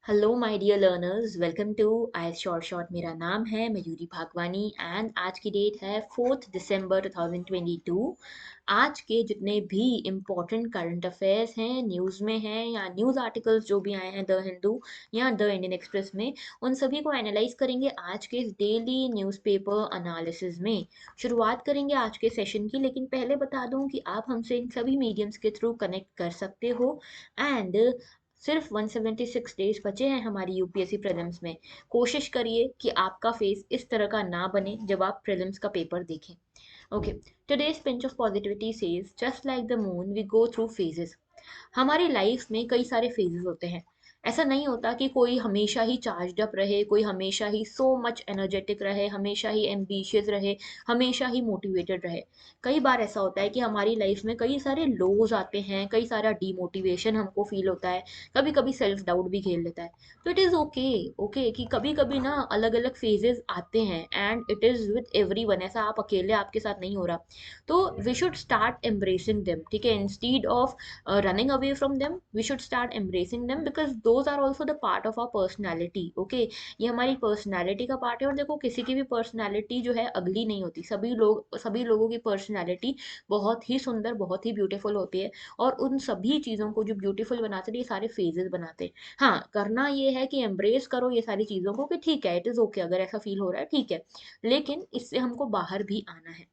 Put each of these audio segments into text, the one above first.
Hello my dear learners, welcome to IAS short short. मेरा नाम है मयूरी भागवानी एंड आज की डेट है 4 दिसंबर 2022। आज के जितने भी इम्पोर्टेंट करंट अफेयर्स हैं, न्यूज़ में हैं या न्यूज़ आर्टिकल्स जो भी आए हैं द हिंदू या द इंडियन एक्सप्रेस में, उन सभी को एनालाइज करेंगे आज के इस डेली न्यूज़पेपर एनालिसिस में। शुरुआत करेंगे आज के सेशन की, लेकिन पहले बता दूं कि आप हमसे इन सभी मीडियम्स के थ्रू कनेक्ट कर सकते हो एंड सिर्फ 176 डेज बचे हैं हमारी यूपीएससी प्रीलिम्स में। कोशिश करिए कि आपका फेस इस तरह का ना बने जब आप प्रीलिम्स का पेपर देखें। Okay, today's pinch of positivity says just like the moon we go through phases. हमारी लाइफ में कई सारे फेजेस होते हैं। ऐसा नहीं होता कि कोई हमेशा ही चार्ज अप रहे, कोई हमेशा ही सो मच एनर्जेटिक रहे, हमेशा ही एम्बिशियस रहे, हमेशा ही मोटिवेटेड रहे। कई बार ऐसा होता है कि हमारी लाइफ में कई सारे लोज आते हैं, कई सारा डीमोटिवेशन हमको फील होता है, कभी कभी सेल्फ डाउट भी खेल लेता है। तो इट इज़ ओके, ओके कि कभी कभी ना अलग अलग फेजेस आते हैं and it is with everyone. ऐसा आप अकेले आपके साथ नहीं हो रहा। तो we should start embracing them, ठीक है, instead of running away from them we should start embracing them because those are also the part of our personality. Okay, ये हमारी पर्सनालिटी का पार्ट है। और देखो, किसी की भी पर्सनालिटी जो है अगली नहीं होती। सभी लोगों की पर्सनालिटी बहुत ही सुंदर, बहुत ही ब्यूटीफुल होती है। और उन सभी चीज़ों को जो ब्यूटीफुल बनाते हैं, ये सारे फेजेस बनाते हैं। हाँ, करना ये है कि एम्ब्रेस करो ये सारी चीज़ों को कि ठीक है, इट इज़ ओके, अगर ऐसा फील हो रहा है ठीक है, लेकिन इससे हमको बाहर भी आना है।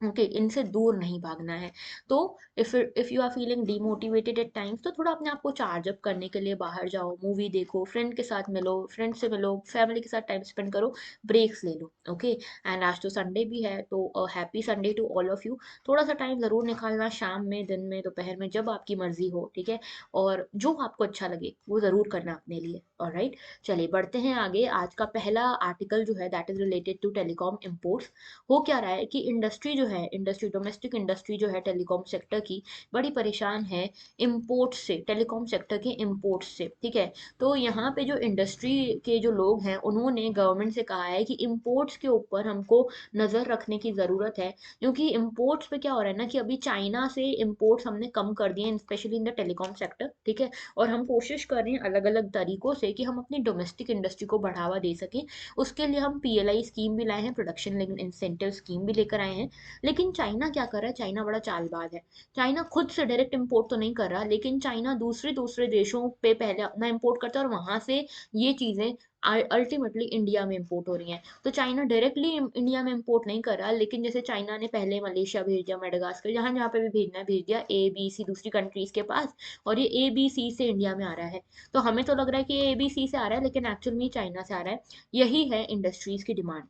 ओके, इनसे दूर नहीं भागना है। तो if you are feeling demotivated at times, तो थोड़ा अपने आप को चार्ज अप करने के लिए बाहर जाओ, मूवी देखो, फ्रेंड के साथ मिलो, फ्रेंड से मिलो, फैमिली के साथ टाइम स्पेंड करो, ब्रेक्स ले लो। ओके, एंड आज तो संडे भी है, तो happy Sunday to all of you. थोड़ा सा टाइम ज़रूर निकालना, शाम में, दिन में, दोपहर में, जब आपकी मर्जी हो, ठीक है। और जो आपको अच्छा लगे वो ज़रूर करना अपने लिए। ऑलराइट, चलिए बढ़ते हैं आगे। आज का पहला आर्टिकल जो है that is related to telecom imports. हो क्या रहा है कि इंडस्ट्री जो है, इंडस्ट्री, डोमेस्टिक इंडस्ट्री जो है टेलीकॉम सेक्टर की, बड़ी परेशान है इम्पोर्ट से, टेलीकॉम सेक्टर के इम्पोर्ट से, ठीक है। तो यहाँ पे जो इंडस्ट्री के जो लोग हैं, उन्होंने गवर्नमेंट से कहा है कि इम्पोर्ट्स के ऊपर हमको नज़र रखने की ज़रूरत है। क्योंकि इम्पोर्ट्स पे क्या हो रहा है ना कि अभी चाइना से इम्पोर्ट्स हमने कम कर दिए हैं, specially in the telecom sector, ठीक है। और हम कोशिश कर रहे हैं अलग अलग तरीकों से कि हम अपनी डोमेस्टिक इंडस्ट्री को बढ़ावा दे सकें। उसके लिए हम पीएलआई स्कीम भी लाए हैं, प्रोडक्शन लिंक्ड इंसेंटिव स्कीम भी लेकर आए हैं। लेकिन चाइना क्या कर रहा है? चाइना बड़ा चालबाज है। चाइना खुद से डायरेक्ट इंपोर्ट तो नहीं कर रहा, लेकिन चाइना दूसरे दूसरे देशों पे पहले अपना इंपोर्ट करता है और वहां से ये चीजें अल्टीमेटली इंडिया में इंपोर्ट हो रही हैं। तो चाइना डायरेक्टली इंडिया में इंपोर्ट नहीं कर रहा, लेकिन जैसे चाइना ने पहले मलेशिया भेज दिया, मेडागास्कर, जहां जहां पे भी भेजना है भेज दिया, ABC दूसरी कंट्रीज के पास। और ये ABC से इंडिया में आ रहा है। तो हमें तो लग रहा है कि ये ABC से आ रहा है, लेकिन एक्चुअल में चाइना से आ रहा है। यही है इंडस्ट्रीज की डिमांड।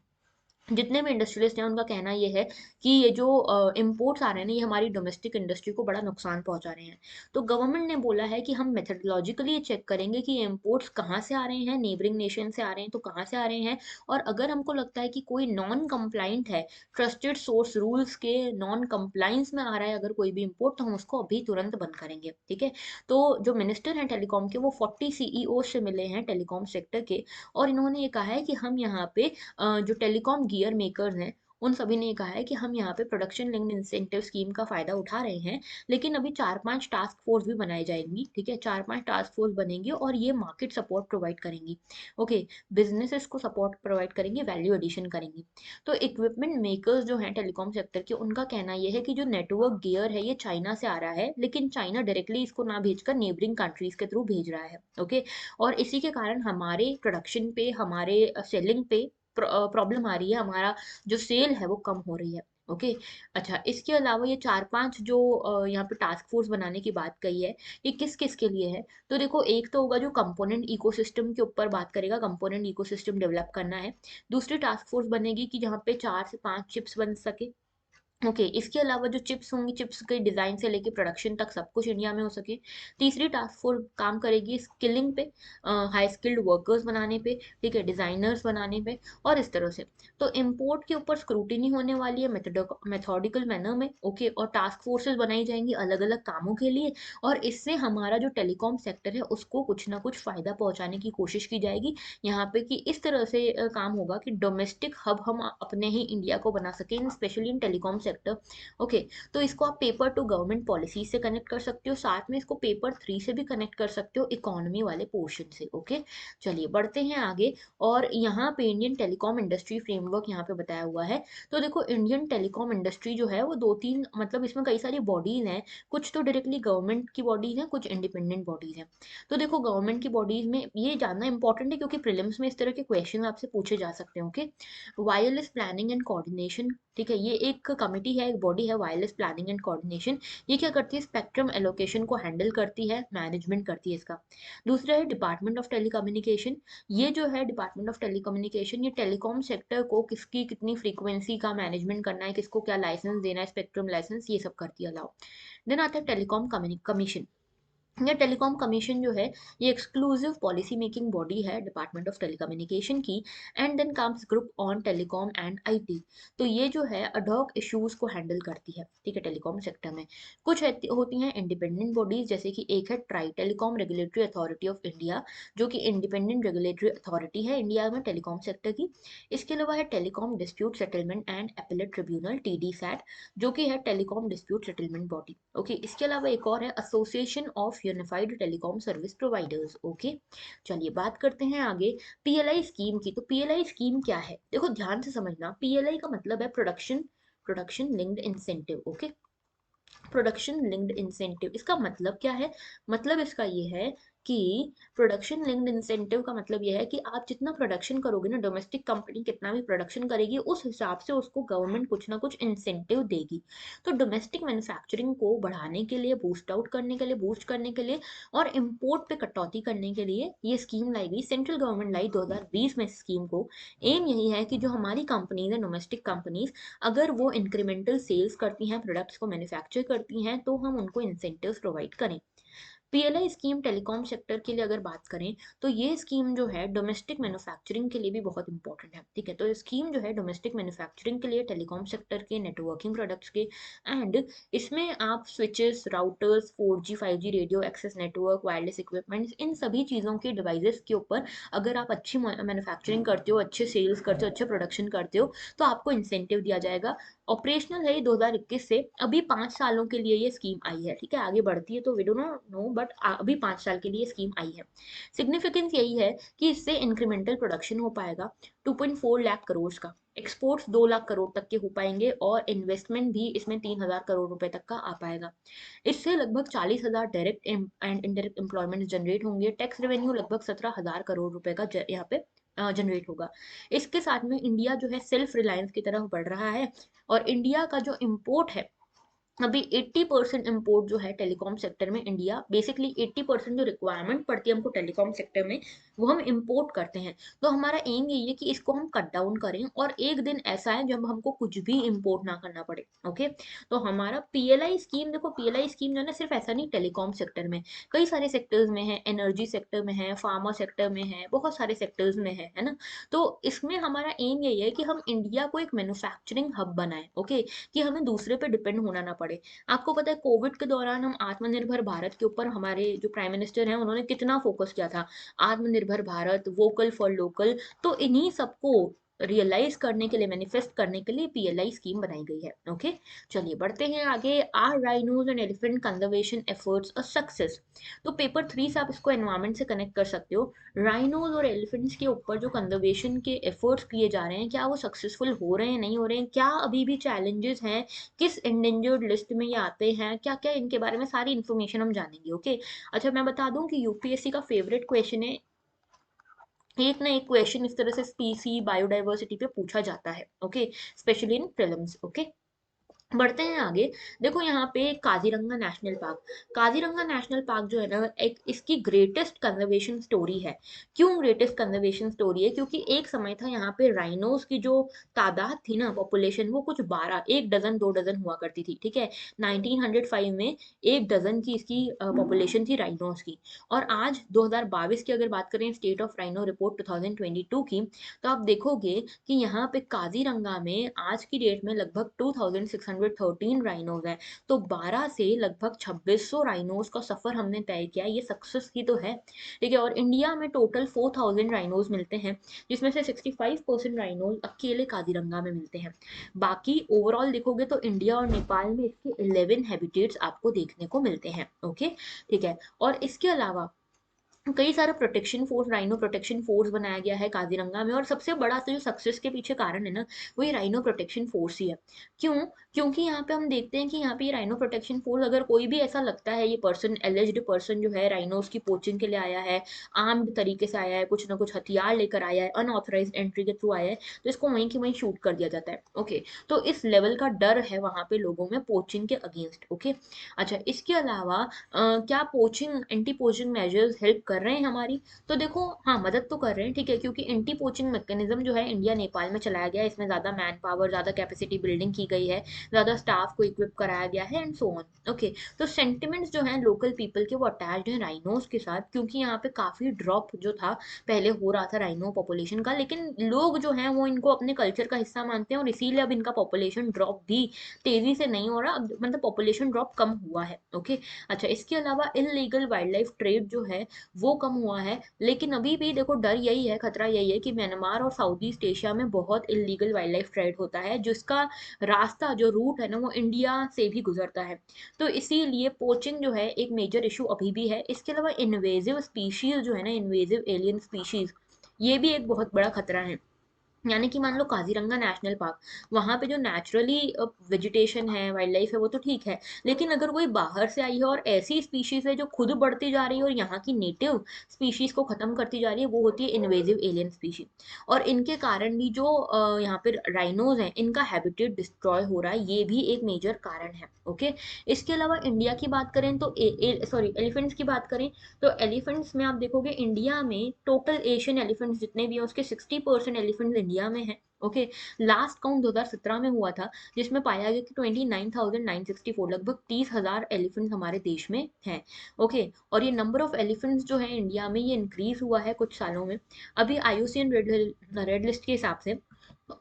जितने भी इंडस्ट्रियलिस्ट हैं उनका कहना ये है कि ये जो इम्पोर्ट्स आ रहे हैं ना, ये हमारी डोमेस्टिक इंडस्ट्री को बड़ा नुकसान पहुंचा रहे हैं। तो गवर्नमेंट ने बोला है कि हम मेथडोलॉजिकली ये चेक करेंगे कि ये इम्पोर्ट्स कहाँ से आ रहे हैं, नेबरिंग नेशन से आ रहे हैं तो कहाँ से आ रहे हैं। और अगर हमको लगता है कि कोई नॉन कंप्लाइंट है, ट्रस्टेड सोर्स रूल्स के नॉन कंप्लाइंस में आ रहा है अगर कोई भी इम्पोर्ट, तो हम उसको अभी तुरंत बंद करेंगे, ठीक है। तो जो मिनिस्टर हैं टेलीकॉम के, वो 40 CEO से मिले हैं टेलीकॉम सेक्टर के। और इन्होंने ये कहा है कि हम यहाँ पे जो टेलीकॉम गियर मेकर्स हैं, उन सभी ने कहा है कि हम यहाँ पे प्रोडक्शन लिंक्ड इंसेंटिव स्कीम का फायदा उठा रहे हैं। लेकिन अभी 4-5 टास्क फोर्स भी बनाई जाएंगी, ठीक है। 4-5 टास्क फोर्स बनेंगी और ये मार्केट सपोर्ट प्रोवाइड करेंगी। ओके, बिजनेसेस को सपोर्ट प्रोवाइड करेंगी, वैल्यू एडिशन करेंगी। तो इक्विपमेंट मेकर्स जो हैं टेलीकॉम सेक्टर के, उनका कहना ये है कि जो नेटवर्क गियर है ये चाइना से आ रहा है, लेकिन चाइना डायरेक्टली इसको ना भेजकर नेबरिंग कंट्रीज के थ्रू भेज रहा है। ओके, और इसी के कारण हमारे प्रोडक्शन पे, हमारे सेलिंग पे प्रॉब्लम आ रही है। हमारा जो सेल है वो कम हो रही है। ओके, अच्छा, इसके अलावा ये 4-5 जो यहाँ पे टास्क फोर्स बनाने की बात कही है, ये किस किस के लिए है? तो देखो, एक तो होगा जो कंपोनेंट इकोसिस्टम के ऊपर बात करेगा, कंपोनेंट इकोसिस्टम डेवलप करना है। दूसरी टास्क फोर्स बनेगी कि जहाँ पे 4 से 5 चिप्स बन सके। ओके, इसके अलावा जो चिप्स होंगी, चिप्स के डिज़ाइन से लेके प्रोडक्शन तक सब कुछ इंडिया में हो सके। तीसरी टास्क फोर्स काम करेगी स्किलिंग पे, हाई स्किल्ड वर्कर्स बनाने पे, ठीक है, डिज़ाइनर्स बनाने पे, और इस तरह से। तो इम्पोर्ट के ऊपर स्क्रूटिनी होने वाली है मेथोडिकल मैनर में। ओके, और टास्क फोर्सेस बनाई जाएंगी अलग अलग कामों के लिए। और इससे हमारा जो टेलीकॉम सेक्टर है उसको कुछ ना कुछ फ़ायदा पहुंचाने की कोशिश की जाएगी। यहाँ पे कि इस तरह से काम होगा कि डोमेस्टिक हब हम अपने ही इंडिया को बना सकें, specially in telecom sector. Okay, तो इसको आप पेपर टू गवर्नमेंट पॉलिसी से कनेक्ट कर सकते हो, साथ में इसको पेपर 3 से भी कनेक्ट कर सकते हो, इकोनॉमी वाले पोर्शन से। ओके, चलिए बढ़ते हैं आगे। और यहाँ पे इंडियन टेलीकॉम इंडस्ट्री फ्रेमवर्क यहाँ पे बताया हुआ है। तो देखो इंडियन टेलीकॉम इंडस्ट्री जो है वो दो तीन, मतलब इसमें कई सारी बॉडीज हैं, कुछ तो डायरेक्टली गवर्नमेंट की बॉडीज हैं, कुछ इंडिपेंडेंट बॉडीज हैं। तो देखो गवर्नमेंट की बॉडीज में ये जानना इंपॉर्टेंट है, क्योंकि प्रीलिम्स में इस तरह के क्वेश्चन आपसे पूछे जा सकते हैं। Okay, wireless planning and coordination, ठीक है, ये एक कमिटी है, एक बॉडी है, वायरलेस प्लानिंग एंड कोऑर्डिनेशन। ये क्या करती है, स्पेक्ट्रम एलोकेशन को हैंडल करती है, मैनेजमेंट करती है इसका। दूसरा है डिपार्टमेंट ऑफ टेलीकम्युनिकेशन। ये जो है डिपार्टमेंट ऑफ टेलीकम्युनिकेशन, ये टेलीकॉम सेक्टर को किसकी कितनी फ्रीक्वेंसी का मैनेजमेंट करना है, किसको क्या लाइसेंस देना है, स्पेक्ट्रम लाइसेंस, ये सब करती है अलाउ। देन आता है टेलीकॉम कमीशन। ये टेलीकॉम कमीशन जो है ये एक्सक्लूसिव पॉलिसी मेकिंग बॉडी है डिपार्टमेंट ऑफ टेलीकम्युनिकेशन की। And then comes group on telecom and IT. तो ये जो है अडॉक इश्यूज को हैंडल करती है, ठीक है, टेलीकॉम सेक्टर में। कुछ होती हैं इंडिपेंडेंट बॉडीज, जैसे कि एक है TRAI telecom regulatory authority of India, जो कि इंडिपेंडेंट रेगुलेटरी अथॉरिटी है इंडिया में टेलीकॉम सेक्टर की। इसके अलावा है telecom dispute settlement and appellate tribunal, TDSAT, जो कि है telecom dispute settlement body. Okay, इसके अलावा एक और है association of unified telecom service providers. Okay, चलिए बात करते हैं आगे पीएलआई स्कीम की। तो पीएलआई स्कीम क्या है, देखो ध्यान से समझना, पीएलआई का मतलब है production production linked incentive. Okay, production linked incentive, इसका मतलब क्या है, मतलब इसका ये है कि प्रोडक्शन लिंक्ड इंसेंटिव का मतलब ये है कि आप जितना प्रोडक्शन करोगे ना, डोमेस्टिक कंपनी कितना भी प्रोडक्शन करेगी, उस हिसाब से उसको गवर्नमेंट कुछ ना कुछ इंसेंटिव देगी। तो डोमेस्टिक मैन्युफैक्चरिंग को बढ़ाने के लिए, बूस्ट आउट करने के लिए, बूस्ट करने के लिए, और इम्पोर्ट पे कटौती करने के लिए ये स्कीम लाई गई, सेंट्रल गवर्नमेंट लाई 2020 में स्कीम को। एम यही है कि जो हमारी कंपनीज है, डोमेस्टिक कंपनीज, अगर वो इंक्रीमेंटल सेल्स करती हैं, प्रोडक्ट्स को मैन्युफैक्चर करती हैं, तो हम उनको इंसेंटिव्स प्रोवाइड करें। पीएलआई स्कीम टेलीकॉम सेक्टर के लिए अगर बात करें, तो ये स्कीम जो है डोमेस्टिक मैन्युफैक्चरिंग के लिए भी बहुत इंपॉर्टेंट है, ठीक है। तो ये स्कीम जो है डोमेस्टिक मैन्युफैक्चरिंग के लिए, टेलीकॉम सेक्टर के नेटवर्किंग प्रोडक्ट्स के, एंड इसमें आप switches, routers, 4G 5G radio access network, wireless equipments, इन सभी चीज़ों के डिवाइसेस के ऊपर अगर आप अच्छी मैन्युफैक्चरिंग करते हो, अच्छे सेल्स करते हो, अच्छे प्रोडक्शन करते हो, तो आपको इंसेंटिव दिया जाएगा। ऑपरेशनल है ये 2021 से, अभी 5 सालों के लिए ये स्कीम आई है, ठीक है, आगे बढ़ती है तो we do not know, but अभी 5 साल के लिए स्कीम आई है। सिग्निफिकेंस यही है कि इससे इंक्रीमेंटल प्रोडक्शन हो पाएगा 2.4 लाख करोड़ का, एक्सपोर्ट्स 2 लाख करोड़ तक के हो पाएंगे, और इन्वेस्टमेंट भी इसमें 3,000 करोड़ रुपए तक का आ पाएगा। इससे लगभग 40,000 direct and indirect employment generate होंगे, टैक्स रेवेन्यू लगभग 17,000 करोड़ रुपए का यहाँ पे जनरेट होगा। इसके साथ में इंडिया जो है सेल्फ रिलायंस की तरफ बढ़ रहा है, और इंडिया का जो इम्पोर्ट है, अभी 80% इम्पोर्ट जो है टेलीकॉम सेक्टर में, इंडिया बेसिकली 80% जो रिक्वायरमेंट पड़ती है हमको टेलीकॉम सेक्टर में, वो हम इम्पोर्ट करते हैं। तो हमारा एम यही है कि इसको हम कट डाउन करें, और एक दिन ऐसा है जब हमको कुछ भी इम्पोर्ट ना करना पड़े। ओके, तो हमारा पीएलआई स्कीम, देखो पीएलआई स्कीम जो है ना, सिर्फ ऐसा नहीं टेलीकॉम सेक्टर में, कई सारे सेक्टर्स में है, एनर्जी सेक्टर में है, फार्मा सेक्टर में है, बहुत सारे सेक्टर्स में है ना। तो इसमें हमारा एम यही है कि हम इंडिया को एक मैन्युफैक्चरिंग हब बनाए। ओके, कि हमें दूसरे पे डिपेंड होना ना पड़े। आपको पता है कोविड के दौरान हम आत्मनिर्भर भारत के ऊपर, हमारे जो प्राइम मिनिस्टर हैं उन्होंने कितना फोकस किया था, आत्मनिर्भर भारत, वोकल फॉर लोकल। तो इन्हीं सबको रियलाइज करने के लिए, मैनिफेस्ट करने के लिए पीएलआई स्कीम बनाई गई है। ओके, चलिए बढ़ते हैं आगे। Are rhinos and elephant conservation efforts a success. तो पेपर 3 से आप इसको एनवायरमेंट से कनेक्ट कर सकते हो। राइनोज और एलिफेंट्स के ऊपर जो कंजर्वेशन के एफर्ट्स किए जा रहे हैं, क्या वो सक्सेसफुल हो रहे हैं, नहीं हो रहे हैं, क्या अभी भी चैलेंजेस हैं, किस इंडेंजर्ड लिस्ट में ये आते हैं, क्या क्या इनके बारे में सारी इन्फॉर्मेशन हम जानेंगे। ओके, अच्छा मैं बता दूं कि यूपीएससी का फेवरेट क्वेश्चन है, एक ना एक क्वेश्चन इस तरह से स्पीसी बायोडाइवर्सिटी पे पूछा जाता है। Okay, specially in prelims. Okay, बढ़ते हैं आगे। देखो यहाँ पे Kaziranga national park, Kaziranga national park जो है ना, एक इसकी ग्रेटेस्ट कंजर्वेशन स्टोरी है। क्यों ग्रेटेस्ट कंजर्वेशन स्टोरी है, क्योंकि एक समय था यहाँ पे राइनोस की जो तादाद थी ना, पॉपुलेशन, वो कुछ 12, 1 डजन 2 डजन हुआ करती थी, ठीक है। 1905 में 1 डजन की इसकी पॉपुलेशन थी राइनोस की। और आज 2022 की अगर बात करें, स्टेट ऑफ राइनो रिपोर्ट 2022 की, तो आप देखोगे कि यहाँ पे काजीरंगा में आज की डेट में लगभग 2600 613 राइनोज हैं। तो 12 से लगभग 2600 राइनोज का सफर हमने तय किया, ये सक्सेस ही तो है। ठीक है, और इंडिया में टोटल 4000 राइनोज मिलते हैं, जिसमें से 65% राइनोज अकेले काजीरंगा में मिलते हैं। बाकी ओवरऑल देखोगे तो इंडिया और नेपाल में इसके 11 हैबिटेट्स आपको देखने को मिलते हैं। ओके, ठीक है। और इसके अलावा कई सारे protection force, rhino protection force बनाया गया है काजीरंगा में, और सबसे बड़ा जो सक्सेस के पीछे कारण है ना, वो ये राइनो प्रोटेक्शन फोर्स ही है। क्यों? क्योंकि यहाँ पे हम देखते हैं कि यहाँ पे ये राइनो प्रोटेक्शन फोर्स, अगर कोई भी ऐसा लगता है ये पर्सन, एलिज्ड पर्सन जो है राइनोस की पोचिंग के लिए आया है, आर्म्ड तरीके से आया है, कुछ ना कुछ हथियार लेकर आया है, अनऑथराइज एंट्री के थ्रू आया है, तो इसको वहीं की वहीं शूट कर दिया जाता है। ओके, तो इस लेवल का डर है वहां पे लोगों में पोचिंग के अगेंस्ट। ओके, अच्छा, इसके अलावा क्या poaching, anti poaching measures help कर रहे हैं हमारी? तो देखो, हाँ, मदद तो कर रहे हैं, ठीक है, क्योंकि एंटी पोचिंग मैकेनिज्म जो है इंडिया नेपाल में चलाया गया है, इसमें ज़्यादा मैन पावर, ज़्यादा कैपेसिटी बिल्डिंग की गई है, ज़्यादा स्टाफ को इक्विप कराया गया है, एंड सो ऑन। ओके, तो सेंटिमेंट्स जो हैं लोकल पीपल के, वो अटैच्ड हैं राइनोज के साथ, क्योंकि यहाँ पे काफ़ी ड्रॉप जो था पहले हो रहा था राइनो पॉपुलेशन का, लेकिन लोग जो हैं वो इनको अपने कल्चर का हिस्सा मानते हैं, और इसीलिए अब इनका पॉपुलेशन ड्रॉप भी तेजी से नहीं हो रहा, अब मतलब पॉपुलेशन ड्रॉप कम हुआ है। ओके, अच्छा, इसके अलावा इलीगल वाइल्ड लाइफ ट्रेड जो है वो कम हुआ है, लेकिन अभी भी देखो डर यही है, खतरा यही है कि म्यांमार और साउथ ईस्ट एशिया में बहुत इलीगल वाइल्ड लाइफ ट्रेड होता है, जिसका रास्ता, जो रूट है ना, वो इंडिया से भी गुजरता है। तो इसीलिए पोचिंग जो है एक मेजर इशू अभी भी है। इसके अलावा इन्वेजिव स्पीशीज जो है ना, इन्वेजिव एलियन स्पीशीज, ये भी एक बहुत बड़ा खतरा है। यानी कि मान लो काजीरंगा नेशनल पार्क, वहां पे जो नेचुरली वेजिटेशन है, वाइल्ड लाइफ है, वो तो ठीक है, लेकिन अगर कोई बाहर से आई है और ऐसी स्पीशीज है जो खुद बढ़ती जा रही है और यहाँ की नेटिव स्पीशीज को खत्म करती जा रही है, वो होती है इन्वेजिव एलियन स्पीशीज। और इनके कारण भी जो यहाँ पे राइनोज हैं, इनका हैबिटेट डिस्ट्रॉय हो रहा है, ये भी एक मेजर कारण है। ओके, इसके अलावा इंडिया की बात करें तो सॉरी, एलिफेंट्स की बात करें तो एलिफेंट्स में आप देखोगे इंडिया में टोटल एशियन एलिफेंट्स जितने भी हैं उसके 60% एलिफेंट्स इंडिया में हैं। ओके, लास्ट काउंट 2017 में हुआ था, जिसमें पाया गया कि 29,964, लगभग 30,000 एलिफेंट्स हमारे देश में हैं। ओके, और ये नंबर ऑफ एलिफेंट्स जो है इंडिया में, ये इंक्रीज हुआ है कुछ सालों में। अभी आईयूसीएन रेड लिस्ट के हिसाब से,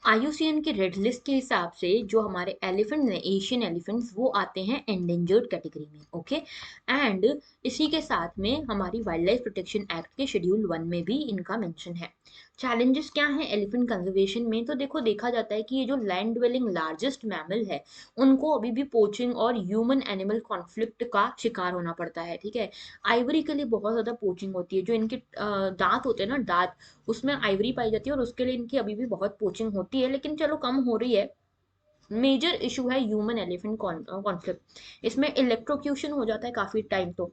आईयूसीएन की रेड लिस्ट के हिसाब से जो हमारे एलिफेंट्स हैं, एशियन एलिफेंट्स, वो आते हैं एंडेंजर्ड कैटेगरी में। ओके, एंड इसी के साथ में हमारी वाइल्ड लाइफ प्रोटेक्शन एक्ट के शेड्यूल 1 में भी इनका मेंशन है। चैलेंजेस क्या हैं एलिफेंट कंजर्वेशन में? तो देखो, देखा जाता है कि ये जो लैंड ड्वेलिंग लार्जेस्ट मैमल है, उनको अभी भी पोचिंग और ह्यूमन एनिमल कॉन्फ्लिक्ट का शिकार होना पड़ता है। ठीक है, आइवरी के लिए बहुत ज्यादा पोचिंग होती है, जो इनके दांत होते हैं ना, दांत, उसमें आइवरी पाई जाती है, और उसके लिए इनकी अभी भी बहुत पोचिंग होती है, लेकिन चलो कम हो रही है। मेजर इशू है ह्यूमन एलिफेंट कॉन्फ्लिक्ट, इसमें इलेक्ट्रोक्यूशन हो जाता है काफी टाइम, तो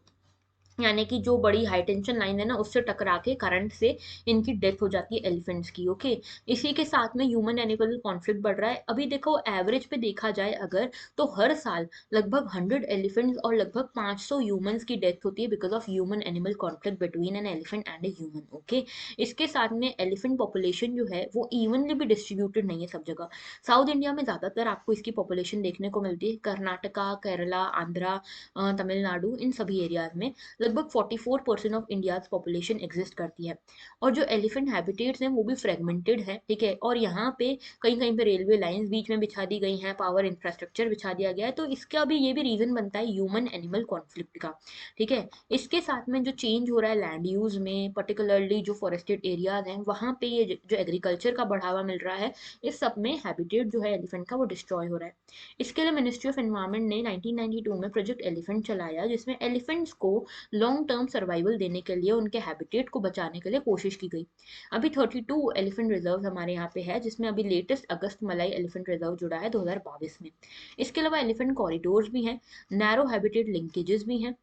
यानी कि जो बड़ी हाई टेंशन लाइन है ना, उससे टकरा के करंट से इनकी डेथ हो जाती है एलिफेंट्स की। ओके, इसी के साथ में ह्यूमन एनिमल कॉन्फ्लिक्ट बढ़ रहा है। अभी देखो, एवरेज पे देखा जाए अगर, तो हर साल लगभग 100 एलिफेंट्स और लगभग 500 ह्यूमंस की डेथ होती है because of human animal conflict between an elephant and a human. Okay, इसके साथ में एलिफेंट पॉपुलेशन जो है वो इवनली भी डिस्ट्रीब्यूटेड नहीं है सब जगह। साउथ इंडिया में ज्यादातर आपको इसकी पॉपुलेशन देखने को मिलती है, कर्नाटका, केरला, आंध्रा, तमिलनाडु, इन सभी एरियाज में लगभग 44% ऑफ इंडियाज पॉपुलेशन एग्जिस्ट करती है। और जो एलिफेंट हैबिटेट्स हैं वो भी फ्रेगमेंटेड है। ठीक है, और यहाँ पे कहीं कहीं पे रेलवे लाइंस बीच में बिछा दी गई हैं, पावर इंफ्रास्ट्रक्चर बिछा दिया गया है, तो इसका भी ये भी रीजन बनता है ह्यूमन एनिमल कॉन्फ्लिक्ट का। ठीक है, इसके साथ में जो चेंज हो रहा है लैंड यूज में, पर्टिकुलरली जो फॉरेस्टेड एरियाज हैं वहाँ पे ये जो एग्रीकल्चर का बढ़ावा मिल रहा है, इस सब में हैबिटेट जो है एलिफेंट का वो डिस्ट्रॉय हो रहा है। इसके लिए मिनिस्ट्री ऑफ एनवायरमेंट ने 1992 में प्रोजेक्ट एलिफेंट चलाया, जिसमें एलिफेंट्स को लॉन्ग टर्म सर्वाइवल देने के लिए, उनके हैबिटेट को बचाने के लिए कोशिश की गई। अभी 32 एलिफेंट रिजर्व हमारे यहाँ पे है, जिसमें अभी लेटेस्ट अगस्त मलाई एलिफेंट रिजर्व जुड़ा है 2022 में। इसके अलावा एलिफेंट कॉरिडोर्स भी हैं, नैरो हैबिटेट लिंकेजेस भी हैं,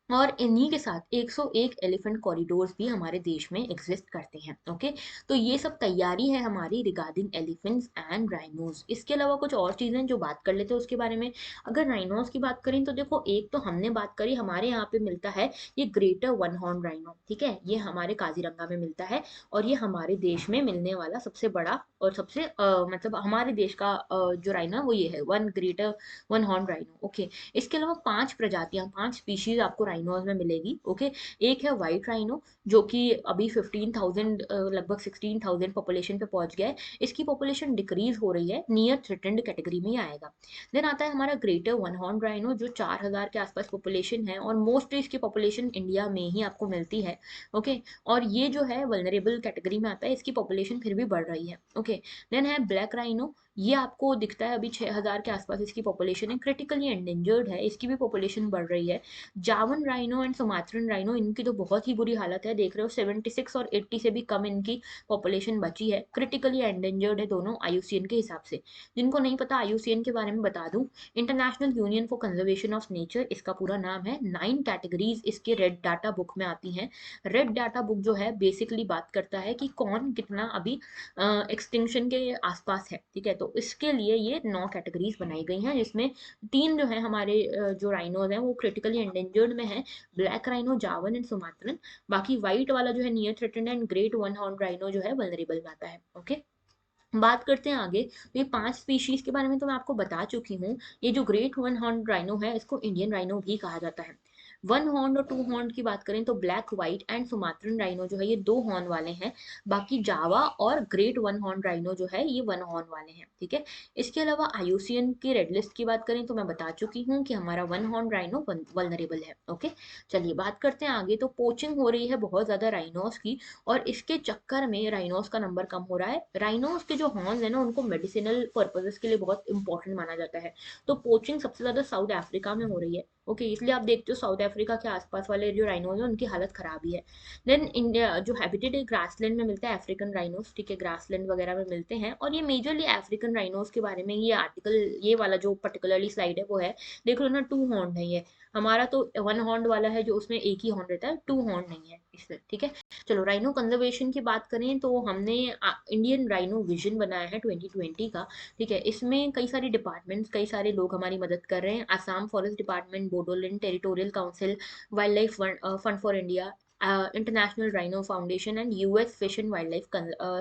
और इन्हीं के साथ 101 एलिफेंट कॉरिडोर्स भी हमारे देश में एग्जिस्ट करते हैं। ओके, तो ये सब तैयारी है हमारी रिगार्डिंग एलिफेंट्स एंड राइनोज। इसके अलावा कुछ और चीजें जो बात कर लेते हैं उसके बारे में। अगर राइनोज की बात करें तो देखो, एक तो हमने बात करी, हमारे यहाँ पे मिलता है ये ग्रेटर वन हॉर्न राइनो। ठीक है, ये हमारे काजीरंगा में मिलता है, और ये हमारे देश में मिलने वाला सबसे बड़ा और सबसे मतलब हमारे देश का जो राइनो वो ये है, one greater one horn rhino. Okay, इसके अलावा 5 प्रजातियां, 5 स्पीशीज आपको राइनोज में मिलेगी। ओके, एक है व्हाइट राइनो जो कि अभी 15,000 लगभग 16,000 पॉपुलेशन पे पहुंच गया है। इसकी पॉपुलेशन डिक्रीज हो रही है, नियर थ्रेटेंड कैटेगरी में ही आएगा। देन आता है हमारा ग्रेटर वन हॉर्न राइनो जो 4,000 के आसपास पॉपुलेशन है और मोस्टली इसकी पॉपुलेशन इंडिया में ही आपको मिलती है। ओके, और ये जो है वल्नरेबल कैटेगरी में आता है, इसकी पॉपुलेशन फिर भी बढ़ रही है। ओके, देन है ब्लैक राइनो, ये आपको दिखता है अभी 6,000 के आसपास इसकी पॉपुलेशन है, क्रिटिकली एंडेंजर्ड है, इसकी भी पॉपुलेशन बढ़ रही है। जावन राइनो एंड सुमात्रन राइनो, इनकी तो बहुत ही बुरी हालत है, देख रहे हो 76 और 80 से भी कम इनकी पॉपुलेशन बची है, क्रिटिकली एंडेंजर्ड है दोनों आईयूसीएन के हिसाब से। जिनको नहीं पता आईयूसीएन के बारे में बता दूं, international union for conservation of nature इसका पूरा नाम है। 9 कैटेगरीज इसके रेड डाटा बुक में आती हैं। रेड डाटा बुक जो है बेसिकली बात करता है कि कौन कितना अभी एक्सटिंक्शन के आसपास है। ठीक है, तो इसके लिए ये 9 कैटेगरीज बनाई गई हैं, जिसमें 3 जो है हमारे जो राइनोज हैं वो क्रिटिकली एंडेंजर्ड में है, ब्लैक राइनो, जावन एंड सुमात्रन। बाकी व्हाइट वाला जो है near threatened and great one horn rhino जो है वल्नरेबल में आता है। ओके, बात करते हैं आगे। तो ये 5 स्पीशीज के बारे में तो मैं आपको बता चुकी हूँ। ये जो ग्रेट वन हॉर्न राइनो है इसको इंडियन राइनो भी कहा जाता है। वन हॉर्न और टू हॉर्न की बात करें तो black, white and Sumatran rhino जो है ये 2 हॉर्न वाले हैं। बाकी जावा और ग्रेट वन हॉर्न राइनो जो है ये 1 हॉर्न वाले हैं। ठीक है, इसके अलावा आईयूसीएन की रेड लिस्ट की बात करें तो मैं बता चुकी हूँ कि हमारा 1 हॉर्न राइनो वल्नरेबल है। ओके, चलिए बात करते हैं आगे। तो पोचिंग हो रही है बहुत ज्यादा राइनोस की, और इसके चक्कर में राइनोस का नंबर कम हो रहा है। राइनोस के जो हॉर्न्स है ना उनको मेडिसिनल पर्पसेस के लिए बहुत इंपॉर्टेंट माना जाता है। तो पोचिंग सबसे ज्यादा साउथ अफ्रीका में हो रही है। ओके, इसलिए आप देखते हो साउथ अफ्रीका के आसपास वाले जो राइनोज हैं उनकी हालत खराब ही है। देन इंडिया जो हैबिटेट है ग्रासलैंड में मिलता है अफ्रीकन राइनोस। ठीक है, ग्रासलैंड वगैरह में मिलते हैं, और ये मेजरली अफ्रीकन राइनोस के बारे में ये आर्टिकल, ये वाला जो पर्टिकुलरली स्लाइड है वो है। देख लो ना, 2 हॉर्न है ये। हमारा तो 1 हॉर्न वाला है जो उसमें एक ही हॉर्न रहता है, 2 हॉर्न नहीं है इसमें। ठीक है, चलो राइनो कंजर्वेशन की बात करें तो हमने इंडियन राइनो विजन बनाया है 2020 का। ठीक है, इसमें कई सारे डिपार्टमेंट्स, कई सारे लोग हमारी मदद कर रहे हैं। Assam forest department, Bodoland territorial council, wild life fund for India, international rhino foundation and US fish and wild life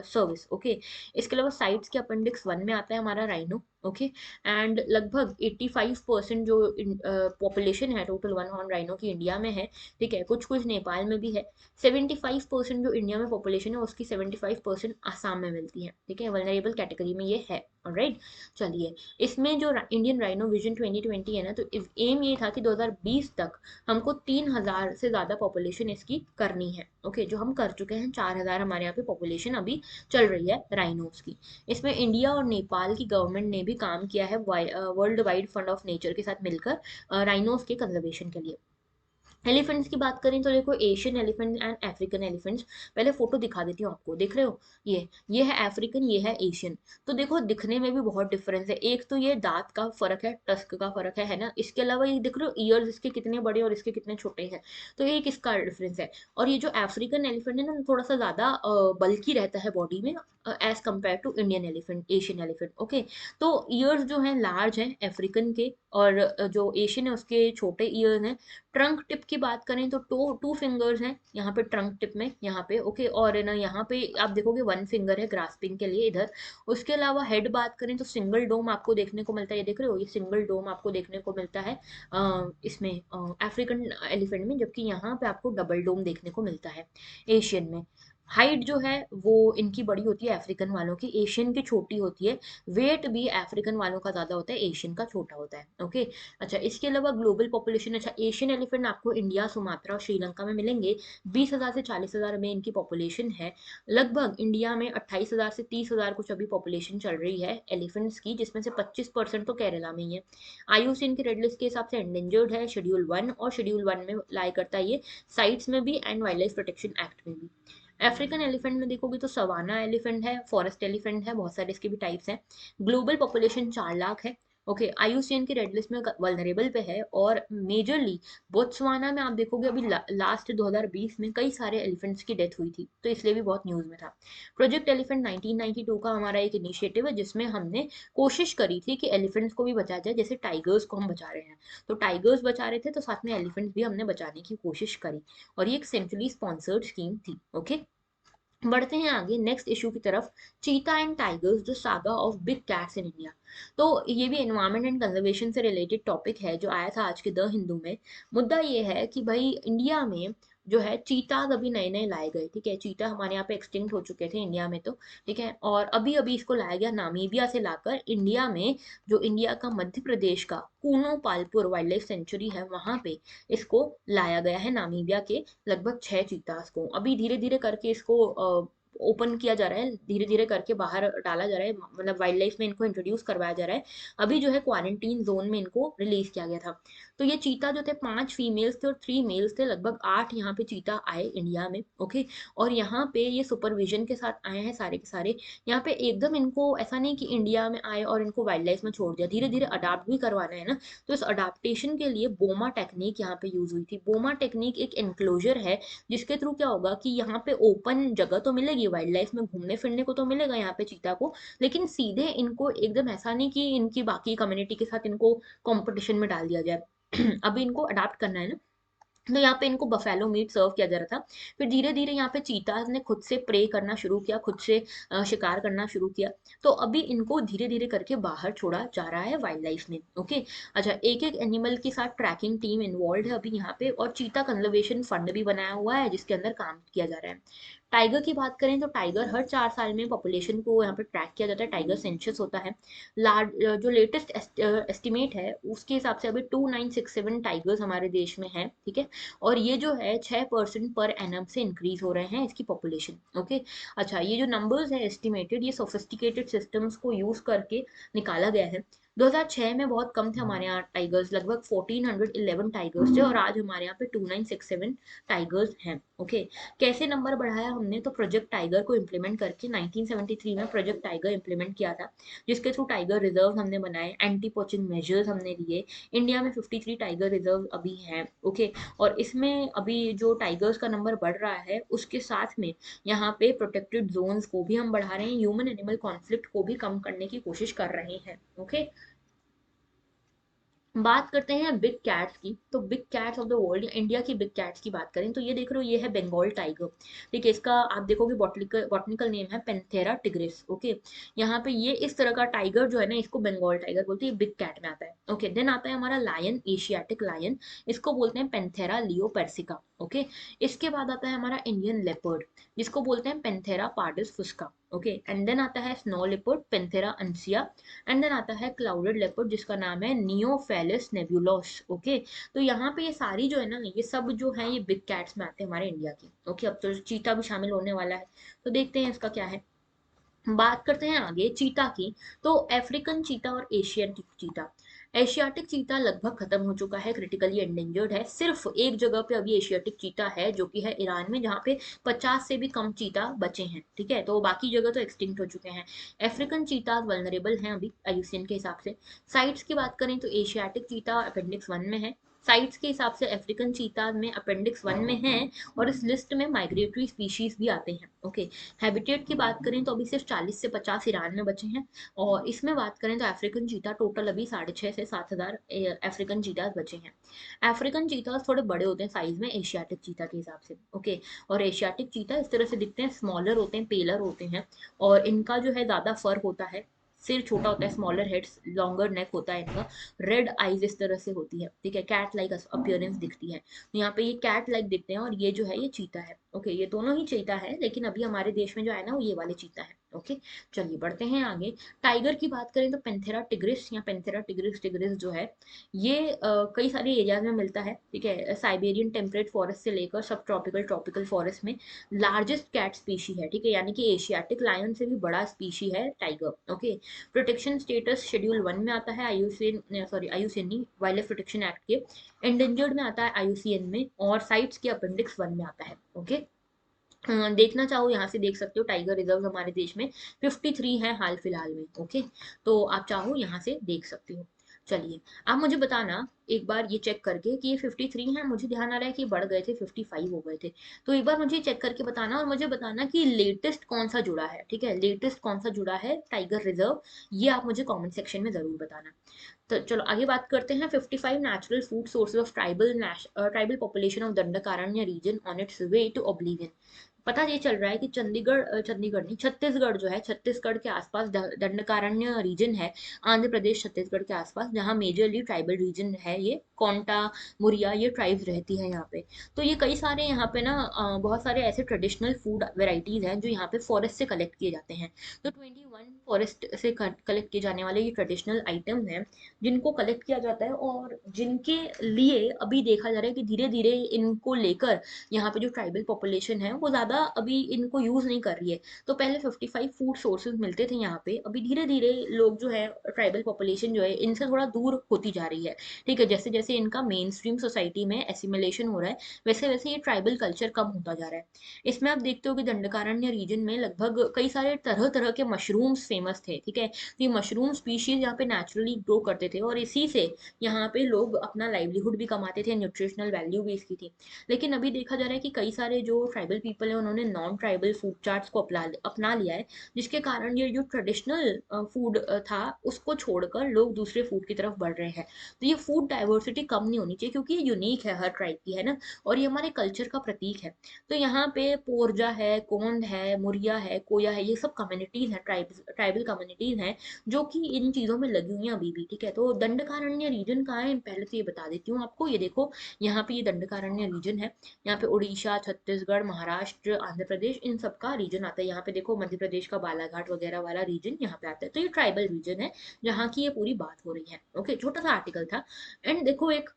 service. Okay, इसके अलावा साइट्स के अपेंडिक्स 1 में आता है हमारा राइनो। ओके, एंड लगभग 85% जो पॉपुलेशन है टोटल 1 हॉर्न राइनो की इंडिया में है। ठीक है, कुछ कुछ नेपाल में भी है। 75% जो इंडिया में पॉपुलेशन है उसकी 75% आसाम में मिलती है। ठीक है, वल्नरेबल कैटेगरी में ये है। ऑलराइट, चलिए इसमें जो इंडियन राइनो विजन 2020 है ना, तो एम ये था कि 2020 तक हमको 3,000 से ज्यादा पॉपुलेशन इसकी करनी है। ओके, जो हम कर चुके हैं, 4,000 हमारे यहाँ पे पॉपुलेशन अभी चल रही है राइनोस की। इसमें इंडिया और नेपाल की गवर्नमेंट ने भी काम किया है world wide fund of nature के साथ मिलकर राइनोस के कंजर्वेशन के लिए। एलिफेंट्स की बात करें तो देखो Asian elephant and African elephants, पहले फोटो दिखा देती हूँ आपको। देख रहे हो, ये है अफ्रीकन, ये है एशियन। तो देखो दिखने में भी बहुत डिफरेंस है। एक तो ये दांत का फर्क है, टस्क का फर्क है ना। इसके अलावा ये देख रहे हो ईयर्स इसके कितने बड़े और इसके कितने छोटे हैं, तो एक इसका डिफरेंस है। और ये जो अफ्रीकन एलिफेंट है ना, थोड़ा सा ज्यादा बल्कि रहता है बॉडी में as compare to Indian elephant, Asian elephant. Okay, तो ईयर्स जो है लार्ज है अफ्रीकन के, और जो एशियन है उसके छोटे ईयर्स हैं। ट्रंक टिप की बात करें तो टू फिंगर्स हैं यहाँ पे ट्रंक टिप में, यहाँ पे। ओके, और ना यहाँ पे आप देखोगे 1 फिंगर है ग्रास्पिंग के लिए इधर। उसके अलावा हेड बात करें तो सिंगल डोम आपको देखने को मिलता है। ये देख रहे हो, ये सिंगल डोम आपको देखने को मिलता है इसमें अफ्रीकन एलिफेंट में, जबकि यहाँ पे आपको डबल डोम देखने को मिलता है एशियन में। हाइट जो है वो इनकी बड़ी होती है अफ्रीकन वालों की, एशियन की छोटी होती है। वेट भी अफ्रीकन वालों का ज्यादा होता है, एशियन का छोटा होता है। ओके, अच्छा इसके अलावा ग्लोबल पॉपुलेशन, अच्छा एशियन एलिफेंट आपको इंडिया, सुमात्रा और श्रीलंका में मिलेंगे। 20,000 से 40,000 में इनकी पॉपुलेशन है। लगभग इंडिया में 28,000 से 30,000 कुछ अभी पॉपुलेशन चल रही है एलिफेंट्स की, जिसमें से 25% तो केरला में ही है। आईयूसीएन की रेड लिस्ट के हिसाब से एंडेंजर्ड है, शेड्यूल 1, और शेड्यूल 1 में लाई करता है ये साइट्स में भी and wild life protection act में भी। अफ्रीकन एलिफेंट में देखोगे तो सवाना एलिफेंट है, फॉरेस्ट एलिफेंट है, बहुत सारे इसके भी टाइप्स हैं। ग्लोबल पॉपुलेशन 4 लाख है। ओके, आईयूसीएन की रेड लिस्ट में वल्नरेबल पे है, और मेजरली बोत्सवाना में आप देखोगे अभी लास्ट 2020 में कई सारे एलिफेंट्स की डेथ हुई थी, तो इसलिए भी बहुत न्यूज में था। प्रोजेक्ट एलिफेंट 1992 का हमारा एक इनिशिएटिव है, जिसमें हमने कोशिश करी थी कि एलिफेंट्स को भी बचाया जाए, जैसे टाइगर्स को हम बचा रहे हैं। तो टाइगर्स बचा रहे थे तो साथ में एलिफेंट्स भी हमने बचाने की कोशिश करी, और ये एक सेंट्रली स्पॉन्सर्ड स्कीम थी। ओके, बढ़ते हैं आगे नेक्स्ट इशू की तरफ। चीता and tigers the saga of big cats in India. तो ये भी एनवायरनमेंट एंड कंजर्वेशन से रिलेटेड टॉपिक है जो आया था आज के द हिंदू में। मुद्दा ये है कि भाई इंडिया में जो है चीता अभी नए नए लाए गए, ठीक है। चीता हमारे यहाँ पे एक्सटिंक्ट हो चुके थे इंडिया में, तो ठीक है, और अभी अभी इसको लाया गया नामीबिया से लाकर इंडिया में। जो इंडिया का मध्य प्रदेश का Kuno Palpur wild life sanctuary है वहां पे इसको लाया गया है, नामीबिया के लगभग 6 चीतास को। अभी धीरे धीरे करके इसको ओपन किया जा रहा है, धीरे धीरे करके बाहर डाला जा रहा है, मतलब वाइल्ड लाइफ में इनको इंट्रोड्यूस करवाया जा रहा है। अभी जो है क्वारंटीन जोन में इनको रिलीज किया गया था। तो ये चीता जो थे 5 फीमेल्स थे और 3 मेल्स थे, लगभग 8 यहाँ पे चीता आए इंडिया में, ओके। और यहाँ पे ये सुपरविजन के साथ आए हैं सारे के सारे। यहाँ पे एकदम इनको ऐसा नहीं कि इंडिया में आए और इनको वाइल्ड लाइफ में छोड़ दिया, धीरे धीरे अडाप्ट भी करवाना है ना। तो इस अडाप्टेशन के लिए बोमा टेक्निक यहाँ पे यूज हुई थी। बोमा टेक्निक एक एनक्लोजर है जिसके थ्रू क्या होगा कि यहाँ पे ओपन जगह तो मिलेगी, वाइल्ड लाइफ में घूमने फिरने को तो मिलेगा यहाँ पे चीता को, लेकिन सीधे इनको एकदम ऐसा नहीं कि इनकी बाकी कम्युनिटी के साथ इनको कंपटीशन में डाल दिया जाए। अभी इनको अडाप्ट करना है ना। तो यहाँ पे इनको बफेलो मीट सर्व किया जा रहा था। फिर धीरे धीरे यहाँ पे चीताज ने खुद से प्रे करना शुरू किया, खुद से शिकार करना शुरू किया। तो अभी इनको धीरे धीरे करके बाहर छोड़ा जा रहा है वाइल्ड लाइफ में, ओके। अच्छा, एक एक एनिमल के साथ ट्रैकिंग टीम इन्वॉल्व है अभी यहाँ पे, और चीता कंजर्वेशन फंड भी बनाया हुआ है जिसके अंदर काम किया जा रहा है। टाइगर की बात करें तो टाइगर हर 4 साल में पॉपुलेशन को यहाँ पे ट्रैक किया जाता है, टाइगर सेंसस होता है। लार्ज जो लेटेस्ट एस्टिमेट है उसके हिसाब से अभी 2967 टाइगर्स हमारे देश में है, ठीक है। और ये जो है 6% पर एनम से इंक्रीज हो रहे हैं इसकी पॉपुलेशन, ओके। अच्छा, ये जो नंबर्स है एस्टिमेटेड, ये सोफिस्टिकेटेड सिस्टम्स को यूज करके निकाला गया है। 2006 में बहुत कम थे हमारे यहाँ टाइगर्स, लगभग 1411 टाइगर्स थे, और आज हमारे यहाँ पे 2967 टाइगर्स हैं, ओके। कैसे नंबर बढ़ाया हमने, तो प्रोजेक्ट टाइगर को इम्प्लीमेंट करके 1973 में प्रोजेक्ट टाइगर इम्प्लीमेंट किया था, जिसके थ्रू टाइगर रिजर्व हमने बनाए, एंटी पोचिंग मेजर्स हमने लिए। इंडिया में 53 टाइगर रिजर्व अभी हैं, ओके। और इसमें अभी जो टाइगर्स का नंबर बढ़ रहा है उसके साथ में यहाँ पे प्रोटेक्टेड जोन्स को भी हम बढ़ा रहे हैं, ह्यूमन एनिमल कॉन्फ्लिक्ट को भी कम करने की कोशिश कर रहे हैं, ओके। बात करते हैं बिग कैट्स की। तो big cats of the world, India की बिग कैट्स की बात करें तो ये देख रहे हो, ये है बंगाल टाइगर, ठीक है। इसका आप देखोगे बॉटनिकल बॉटनिकल नेम है पेंथेरा टिग्रिस, ओके। यहाँ पे ये इस तरह का टाइगर जो है ना, इसको बंगाल टाइगर बोलते हैं, बिग कैट में आता है, ओके। देन आता है हमारा लायन, एशियाटिक लायन, इसको बोलते हैं पेंथेरा लियो पर्सिका, ओके। इसके बाद आता है हमारा इंडियन लेपर्ड, जिसको बोलते हैं Panthera pardus fusca, okay. And then आता है snow leopard, Panthera uncia. And then आता है क्लाउडेड लेपर्ड जिसका नाम है नियोफेलिस नेबुलोस, ओके। तो यहाँ पे ये सारी जो है ना, ये सब जो है ये बिग कैट्स में आते हैं हमारे इंडिया की, ओके। अब तो चीता भी शामिल होने वाला है, तो देखते हैं इसका क्या है। बात करते हैं आगे चीता की। तो अफ्रीकन चीता और एशियाटिक चीता। एशियाटिक चीता लगभग खत्म हो चुका है, क्रिटिकली एंडेंजर्ड है। सिर्फ एक जगह पे अभी एशियाटिक चीता है जो कि है ईरान में, जहाँ पे 50 से भी कम चीता बचे हैं, ठीक है। तो बाकी जगह तो एक्सटिंक्ट हो चुके हैं। अफ्रीकन चीता वल्नरेबल हैं अभी आईयूसीएन के हिसाब से। साइट्स की बात करें तो एशियाटिक चीता अपेंडिक्स 1 में है, साइट्स के हिसाब से अफ्रीकन चीता में अपेंडिक्स 1 में है, और इस लिस्ट में माइग्रेटरी स्पीशीज भी आते हैं, ओके। हैबिटेट की बात करें तो अभी सिर्फ 40 से 50 ईरान में बचे हैं। और इसमें बात करें तो अफ्रीकन चीता टोटल अभी 6,500 से 7,000 अफ्रीकन चीताज बचे हैं। अफ्रीकन चीताज थोड़े बड़े होते हैं साइज में एशियाटिक चीता के हिसाब से, ओके। और एशियाटिक चीता इस तरह से दिखते हैं, स्मॉलर होते हैं, पेलर होते हैं, और इनका जो है ज्यादा फर होता है, सिर छोटा होता है, स्मॉलर हेड्स, लॉन्गर नेक होता है इनका, रेड आईज इस तरह से होती है, ठीक है। कैट लाइक अपीयरेंस दिखती है, तो यहाँ पे ये कैट लाइक दिखते हैं, और ये जो है ये चीता है, ओके। ये दोनों ही चीता है, लेकिन अभी हमारे देश में जो है ना वो ये वाले चीता है, ओके। चलिए बढ़ते हैं आगे। टाइगर की बात करें तो पेंथेरा टिग्रिस या पेंथेरा टिग्रिस टिग्रिस जो है ये कई सारे एरियाज में मिलता है, ठीक है। साइबेरियन टेम्परेट फॉरेस्ट से लेकर सब ट्रॉपिकल ट्रॉपिकल फॉरेस्ट में लार्जेस्ट कैट स्पीशी है, ठीक है। यानी कि एशियाटिक लायन से भी बड़ा स्पीशी है tiger, okay. Protection status schedule 1 में आता है, आईयूसीएन सॉरी आईयूसीएन नहीं, वाइल्ड लाइफ प्रोटेक्शन एक्ट के। एंडेंजर्ड में आता है आईयूसीएन में, और साइट्स के अपेंडिक्स 1 में आता है, ओके। देखना चाहो यहाँ से देख सकते हो, टाइगर रिजर्व हमारे देश में 53 है हाल फिलहाल में, ओके। तो आप चाहो यहाँ से देख सकते हो। चलिए, आप मुझे बताना एक बार ये चेक करके कि ये 53 है, मुझे ध्यान आ रहा है कि बढ़ गए थे, 55 हो गए थे। तो एक बार मुझे चेक करके बताना, और मुझे बताना कि लेटेस्ट कौन सा जुड़ा है, ठीक है। लेटेस्ट कौन सा जुड़ा है टाइगर रिजर्व, ये आप मुझे कॉमेंट सेक्शन में जरूर बताना। तो चलो आगे बात करते हैं। 55 natural food sources of tribal population of Dandakaranya region on its way to oblivion. पता ये चल रहा है कि चंडीगढ़ नहीं, छत्तीसगढ़ जो है, छत्तीसगढ़ के आसपास दंडकारण्य रीजन है, आंध्र प्रदेश छत्तीसगढ़ के आसपास, जहाँ मेजरली ट्राइबल रीजन है, ये कोंटा, मुरिया, ये ट्राइब्स रहती है यहाँ पे। तो ये कई सारे यहाँ पे ना बहुत सारे ऐसे ट्रेडिशनल फूड वेराइटीज हैं जो यहाँ पे फॉरेस्ट से कलेक्ट किए जाते हैं। तो 21 फॉरेस्ट से कलेक्ट किए जाने वाले ये ट्रेडिशनल आइटम हैं जिनको कलेक्ट किया जाता है, और जिनके लिए अभी देखा जा रहा है कि धीरे धीरे इनको लेकर यहाँ पे जो ट्राइबल पॉपुलेशन है वो ज़्यादा अभी इनको यूज़ नहीं कर रही है। तो पहले 55 फूड सोर्सेज मिलते थे यहाँ पे, अभी धीरे धीरे लोग जो है, ट्राइबल पॉपुलेशन जो है, इनसे थोड़ा दूर होती जा रही है। ठीक है, जैसे जैसे इनका मेन स्ट्रीम सोसाइटी में एसिमिलेशन हो रहा है, वैसे वैसे ये ट्राइबल कल्चर कम होता जा रहा है। इसमें आप देखते हो कि दंडकारण्य रीजन में लगभग कई सारे तरह तरह के मशरूम्स फेमस थे। ठीक है, तो ये मशरूम स्पीशीज यहाँ पे नेचुरली ग्रो करते थे, और इसी से यहाँ पे लोग अपना लाइवलीहुड भी कमाते थे, न्यूट्रिशनल वैल्यू भी इसकी थी। लेकिन अभी देखा जा रहा है कि कई सारे जो ट्राइबल पीपल हैं उन्होंने नॉन ट्राइबल फूड चार्ट्स को अपना लिया है, जिसके कारण ये जो ट्रेडिशनल फूड था उसको छोड़कर लोग दूसरे फूड की तरफ बढ़ रहे हैं। तो ये फूड डाइवर्सिटी कम नहीं होनी चाहिए, क्योंकि ये यूनिक है हर ट्राइब की, है ना, और ये हमारे कल्चर का प्रतीक है। तो यहाँ पे पोरजा है, कोंड है, मुरिया है, कोया है, ये सब कम्युनिटीज हैं, ट्राइबल कम्युनिटीज हैं जो कि इन चीज़ों में लगी हुई हैं अभी भी। ठीक है, तो दंडकारण्य रीजन कहाँ है, पहले तो ये बता देती हूँ आपको। ये देखो, यहाँ पे ये दंडकारण्य रीजन है, यहाँ पे उड़ीसा, छत्तीसगढ़, महाराष्ट्र, आंध्र प्रदेश, इन सब का रीजन आता है। यहाँ पे देखो मध्य प्रदेश का बालाघाट वगैरह वाला रीजन यहाँ पे आता है। तो ये ट्राइबल रीजन है जहाँ की ये पूरी बात हो रही है। ओके, छोटा सा आर्टिकल था। एंड देखो, एक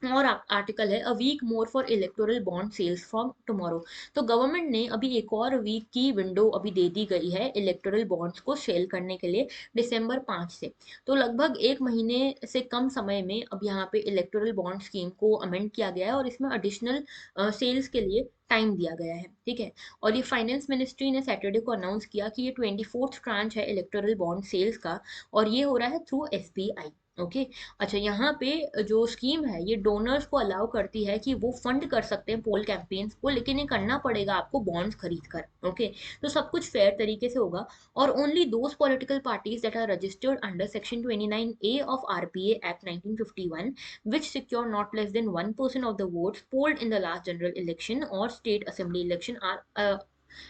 और आर्टिकल है, a week more for electoral bond sales from tomorrow. तो गवर्नमेंट ने अभी एक और वीक की विंडो अभी दे दी गई है इलेक्टोरल बॉन्ड्स को सेल करने के लिए, दिसंबर 5 से। तो लगभग एक महीने से कम समय में अब यहाँ पे इलेक्टोरल बॉन्ड स्कीम को अमेंड किया गया है, और इसमें एडिशनल सेल्स के लिए टाइम दिया गया है। ठीक है, और ये फाइनेंस मिनिस्ट्री ने सैटरडे को अनाउंस किया कि ये 24th ट्रांच है इलेक्टोरल बॉन्ड सेल्स का, और ये हो रहा है थ्रू एसबीआई। ओके, अच्छा, यहाँ पे जो स्कीम है ये डोनर्स को अलाउ करती है कि वो फंड कर सकते हैं पोल कैंपेन्स को, लेकिन ये करना पड़ेगा आपको बॉन्ड्स खरीद कर। ओके, तो सब कुछ फेयर तरीके से होगा, और only those political parties that are registered under section 29A of RPA act 1951 which secure not less than 1% of the votes polled in the last general election or state assembly election are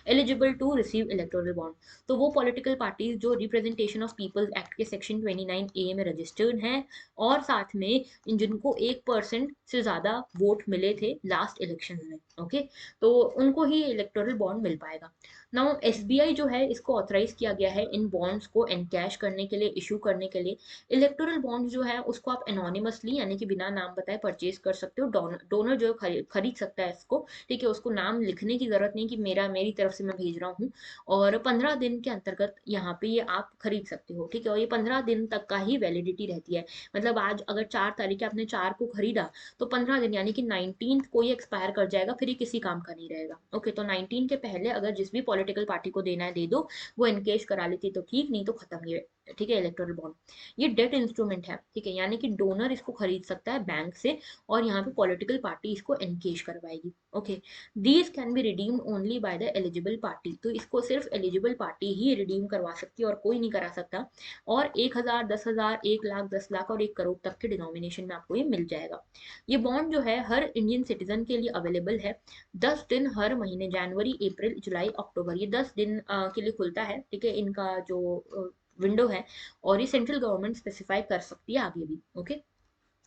eligible to receive electoral bond. तो वो political parties जो representation of peoples act के section 29A में registered हैं, और साथ में जिनको 1% से ज़्यादा वोट मिले थे लास्ट इलेक्शन में। ओके, तो उनको ही इलेक्टोरल बॉन्ड मिल पाएगा। नाउ एसबीआई जो है, इसको ऑथराइज किया गया है इन बॉन्ड्स को एनकैश करने के लिए, इशू करने के लिए। इलेक्टोरल बॉन्ड जो है उसको आप एनोनिमसली, यानी कि बिना नाम बताए परचेज कर सकते हो। डोनर जो खरीद सकता है इसको। ठीक है, उसको नाम लिखने की जरूरत नहीं कि मेरी तरफ से मैं भेज रहा हूँ, और 15 दिन के अंतर्गत यहाँ पे ये आप खरीद सकते हो। ठीक है, और ये 15 दिन तक का ही वैलिडिटी रहती है। मतलब आज अगर 4 तारीख आपने 4 को खरीदा, तो 15 दिन यानी कि 19th को ये एक्सपायर कर जाएगा, फिर ये किसी काम का नहीं रहेगा। ओके, तो 19 के पहले अगर जिस भी पॉलिटिकल पार्टी को देना है दे दो, वो इनकेश करा लेती तो ठीक, नहीं तो खत्म ये। ठीक है, इलेक्टोरल बॉन्ड ये डेट इंस्ट्रूमेंट है। ठीक है, यानी कि डोनर इसको खरीद सकता है बैंक से, और यहाँ पे पॉलिटिकल पार्टी इसको एनकेश करवाएगी। Okay, these can be redeemed only by the eligible party. तो इसको सिर्फ एलिजिबल पार्टी ही रिडीम करवा सकती है, और कोई नहीं करा सकता। और 1,000, 10,000, 1 लाख, 10 लाख और 1 करोड़ तक के डिनोमिनेशन में आपको ये मिल जाएगा। ये बॉन्ड जो है हर इंडियन सिटीजन के लिए अवेलेबल है। 10 दिन हर महीने, जनवरी, अप्रैल, जुलाई, अक्टूबर, ये 10 दिन के लिए खुलता है। ठीक है, इनका जो विंडो है, और ये सेंट्रल गवर्नमेंट स्पेसिफाई कर सकती है आगे भी। ओके,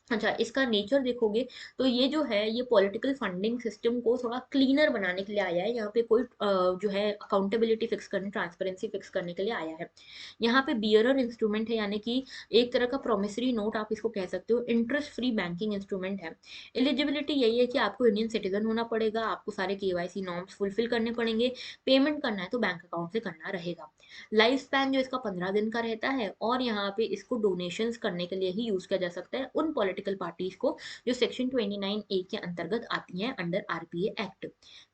अच्छा, इसका नेचर देखोगे तो ये जो है, ये पॉलिटिकल फंडिंग सिस्टम को थोड़ा क्लीनर बनाने के लिए आया है। यहाँ पे कोई जो है अकाउंटेबिलिटी फिक्स करने, ट्रांसपेरेंसी फिक्स करने के लिए आया है। यहाँ पे बियरर इंस्ट्रूमेंट है, यानी कि एक तरह का प्रोमिसरी नोट आप इसको कह सकते हो, इंटरेस्ट फ्री बैंकिंग इंस्ट्रूमेंट है। एलिजिबिलिटी यही है कि आपको इंडियन सिटीजन होना पड़ेगा, आपको सारे केवाईसी नॉर्म्स फुलफिल करने पड़ेंगे, पेमेंट करना है तो बैंक अकाउंट से करना रहेगा। लाइफ स्पैन जो इसका 15 दिन का रहता है, और यहाँ पे इसको डोनेशंस करने के लिए ही यूज किया जा सकता है उन पॉलिटिकल पार्टीज को जो सेक्शन 29A के अंतर्गत आती हैं under RPA act.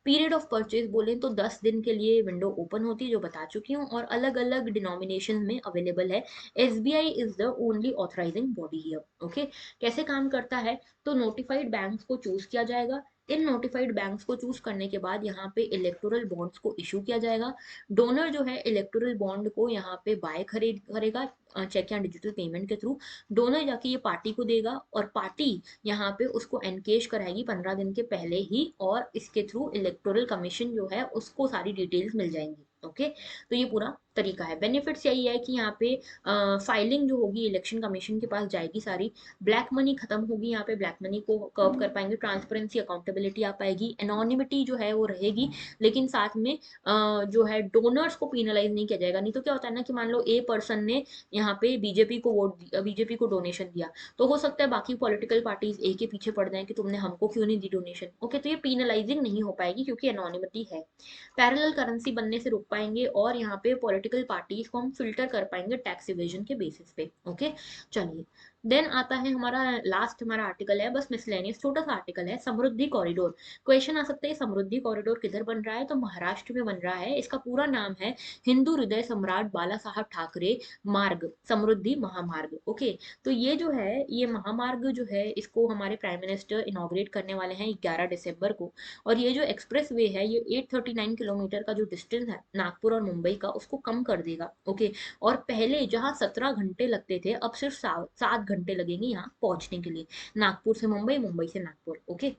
Period of purchase बोले तो 10 दिन के लिए विंडो ओपन होती है, जो बता चुकी हूँ, और अलग अलग डिनोमिनेशन में अवेलेबल है। SBI is the only authorising body here. Okay, कैसे काम करता है, तो नोटिफाइड बैंक्स को चूज किया जाएगा, इन नोटिफाइड बैंक्स को चूज करने के बाद यहाँ पे इलेक्टोरल बॉन्ड्स को इशू किया जाएगा। डोनर जो है इलेक्टोरल बॉन्ड को यहाँ पे बाय खरीद करेगा चेक या डिजिटल पेमेंट के थ्रू। डोनर जाके ये पार्टी को देगा और पार्टी यहाँ पे उसको एनकेश कराएगी 15 दिन के पहले ही, और इसके थ्रू इलेक्टोरल कमीशन जो है उसको सारी डिटेल्स मिल जाएंगी। ओके, तो ये पूरा तरीका है। बेनिफिट्स यही है कि यहाँ पे फाइलिंग जो होगी इलेक्शन कमीशन के पास जाएगी सारी, ब्लैक मनी खत्म होगी, यहाँ पे ब्लैक मनी को कर्व कर पाएंगे, ट्रांसपेरेंसी अकाउंटेबिलिटी आ पाएगी, एनोनिमिटी जो है वो रहेगी, लेकिन साथ में जो है डोनर्स को पीनलाइज नहीं किया जाएगा। नहीं तो क्या होता है ना कि मान लो ए पर्सन ने यहाँ पे बीजेपी को बीजेपी को डोनेशन दिया, तो हो सकता है बाकी पॉलिटिकल पार्टीज ए के पीछे पड़ जाए कि तुमने हमको क्यों नहीं दी डोनेशन। ओके, तो ये पीनलाइजिंग नहीं हो पाएगी क्योंकि एनोनिमिटी है। पैरेलल करेंसी बनने से रुक पाएंगे और यहाँ पे पॉलिटिकल पार्टीज को हम फिल्टर कर पाएंगे टैक्स इवेजन के बेसिस पे। ओके, चलिए देन आता है हमारा लास्ट, हमारा आर्टिकल है बस मिसलेनियस, छोटा सा आर्टिकल है, समृद्धि कॉरिडोर। क्वेश्चन आ सकता है समृद्धि कॉरिडोर किधर बन रहा है, तो महाराष्ट्र में बन रहा है। इसका पूरा नाम है हिंदू हृदय सम्राट बाला साहब ठाकरे मार्ग समृद्धि महामार्ग। ओके, तो ये जो है ये महामार्ग जो है इसको हमारे प्राइम मिनिस्टर इनॉग्रेट करने वाले हैं 11 दिसंबर को। और ये जो एक्सप्रेस वे है ये 839 किलोमीटर का जो डिस्टेंस है नागपुर और मुंबई का उसको कम कर देगा। ओके, और पहले जहां 17 घंटे लगते थे अब सिर्फ 7 घंटे लगेंगे यहाँ पहुंचने के लिए, नागपुर से मुंबई, मुंबई से नागपुर। ओके,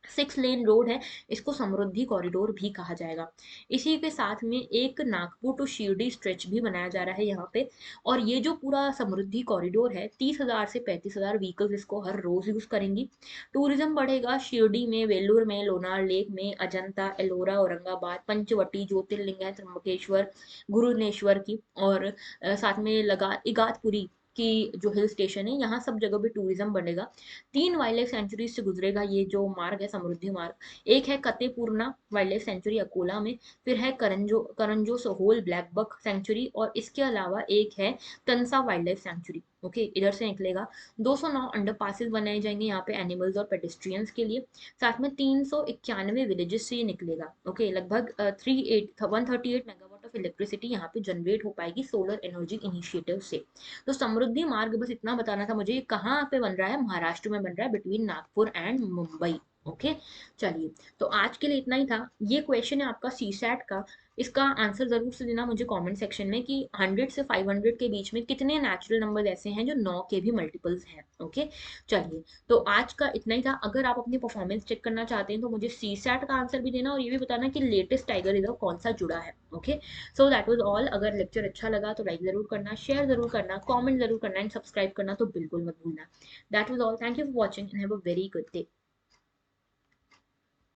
6 लेन रोड है, इसको समृद्धि कॉरिडोर भी कहा जाएगा। इसी के साथ में एक नागपुर टू शिरडी स्ट्रेच भी बनाया जा रहा है यहाँ पे। और ये जो पूरा समृद्धि कॉरिडोर है 30,000 से 35,000 व्हीकल्स इसको हर रोज यूज करेंगी। टूरिज्म बढ़ेगा शिरडी में, वेलूर में, लोनार लेक में, अजंता, एलोरा, औरंगाबाद, पंचवटी, ज्योतिर्लिंग है, त्र्यंबकेश्वर, गुरुनेश्वर की, और साथ में लगा इगातपुरी की जो हिल स्टेशन है यहाँ सब जगह पे टूरिज्म बढ़ेगा। 3 वाइल्ड लाइफ सेंचुरीज से गुजरेगा ये जो मार्ग है समृद्धि मार्ग। एक है कतेपूर्णा वाइल्ड लाइफ सेंचुरी अकोला में, फिर है करंजो सोहोल ब्लैक बक सेंचुरी, और इसके अलावा एक है Tansa wild life sanctuary. Okay, इधर से निकलेगा। 209 अंडर पासिस बनाए जाएंगे यहाँ पे एनिमल्स और पेडिस्ट्रियंस के लिए। साथ में 391 विलेजेस से ये निकलेगा। ओके, लगभग 138 मेगावाट ऑफ इलेक्ट्रिसिटी यहाँ पे जनरेट हो पाएगी सोलर एनर्जी इनिशिएटिव से। तो समृद्धि मार्ग बस इतना बताना था मुझे, कहाँ पे बन रहा है, महाराष्ट्र में बन रहा है between Nagpur and Mumbai. Okay, चलिए तो आज के लिए इतना ही था। ये क्वेश्चन है आपका सीसैट का, इसका आंसर जरूर से देना मुझे कमेंट सेक्शन में कि 100 से 500 के बीच में कितने नेचुरल नंबर ऐसे हैं जो 9 के भी मल्टीपल्स हैं। ओके, चलिए तो आज का इतना ही था। अगर आप अपनी परफॉर्मेंस चेक करना चाहते हैं तो मुझे सीसैट का आंसर भी देना और ये भी बताना कि लेटेस्ट टाइगर रिजर्व कौन सा जुड़ा है। Okay, so that was all. अगर लेक्चर अच्छा लगा तो लाइक जरूर करना, शेयर जरूर करना, कमेंट जरूर करना एंड सब्सक्राइब करना तो बिल्कुल मत भूलना। That was all, thank you for watching and have a very good day.